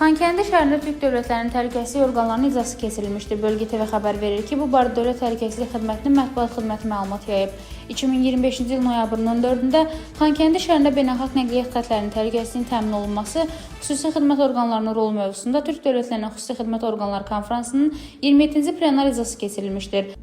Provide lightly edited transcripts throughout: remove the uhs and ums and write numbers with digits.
Xankəndi şəhərində Türk Dövlətlərinin Təhlükəsizlik orqanlarının iclası keçirilmişdir. Bölgə TV xəbər verir ki, bu barədə Dövlət Təhlükəsizlik Xidmətinin mətbuat xidməti məlumat yayıb. 2025-ci il noyabrın 14-də Xankəndi şəhərində beynəlxalq nəqliyyat xətlərinin təhlükəsizliyinin təmin olunması, xüsusi xidmət orqanlarının rolu mövzusunda Türk Dövlətlərinin Xüsusi Xidmət Orqanları Konfransının 27-ci plenar iclası keçirilmişdir.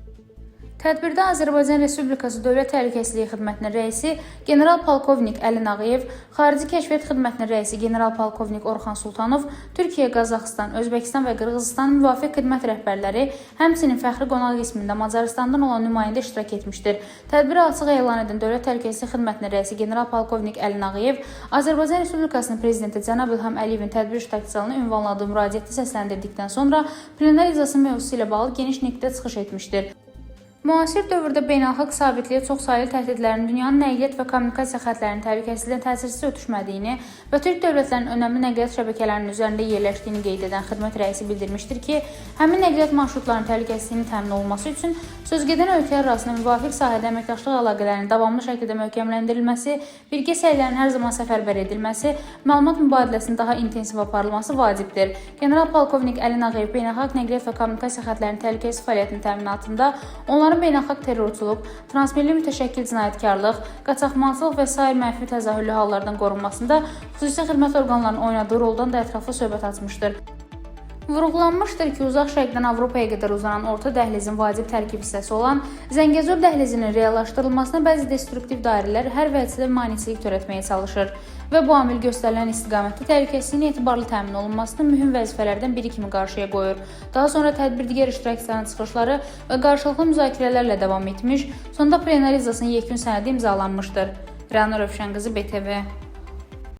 Tədbirdə Azərbaycan Respublikası Dövlət Təhlükəsizlik Xidmətinin rəisi general-polkovnik Əlin Ağayev, Xarici Kəşfiyyat Xidmətinin rəisi general-polkovnik Orxan Sultanov, Türkiyə, Qazaxıstan, Özbəkistan və Qırğızıstan müvafiq xidmət rəhbərləri, həmçinin fəxri qonaq qismində Macarıstandan olan nümayəndə iştirak etmişdir. Tədbiri açıq elan edən Dövlət Təhlükəsizlik Xidmətinin rəisi general-polkovnik Əlin Ağayev, Azərbaycan Respublikasının prezidenti cənab İlham Əliyevin tədbir iştirakçılarına ünvanladığı müraciəti səsləndirdikdən sonra plenar iclası mövzusu ilə bağlı geniş nitqdə çıxış etmişdir. Müasir dövrdə beynəlxalq sabitliyə çoxsaylı təhdidlərin dünyanın nəqliyyat və kommunikasiya xətlərinin təhlükəsizliyinə təsirsiz ötüşmədiyini və Türk dövlətlərinin önəmli nəqliyyat şəbəkələrinin üzərində yerləşdiyini qeyd edən xidmət rəisi bildirmişdir ki, həmin nəqliyyat marşrutlarının təhlükəsizliyinin təmin olunması üçün sözgedən ölkələr arasında müvafiq sahədə əməkdaşlıq əlaqələrinin davamlı şəkildə möhkəmləndirilməsi, birgə səylərin hər zaman səfərbər edilməsi, məlumat mübadiləsinin daha intensiv aparılması vacibdir. General-polkovnik Əlin Ağayev beynəlxalq nəqliyyat və kommunikasiya xətlərinin təhlükəsiz fəaliyyətinin təminatında onların beynəlxalq terrorçuluq, transmilli mütəşəkkil cinayətkarlıq, qaçaqmalçılıq və sair mənfi təzahürlü hallardan qorunmasında xüsusi xidmət orqanlarının oynadığı roldan da ətraflı söhbət açmışdır. Vurğulanmışdır ki, uzaq şərqdən Avropaya qədər uzanan orta dəhlizin vacib tərkib hissəsi olan Zəngəzur dəhlizinin reallaşdırılmasına bəzi destruktiv dairələr hər vəziyyətdə maneçilik törətməyə çalışır və bu amil göstərilən istiqamətdə təhlükəsizliyin etibarlı təmin olunmasını mühüm vəzifələrdən biri kimi qarşıya qoyur. Daha sonra tədbir digər iştirakçıların çıxışları və qarşılıqlı müzakirələrlə davam etmiş, sonda plenar iclasının yekun sənədi imzalanmışdır. Rəna Rövşənqızı, BTV.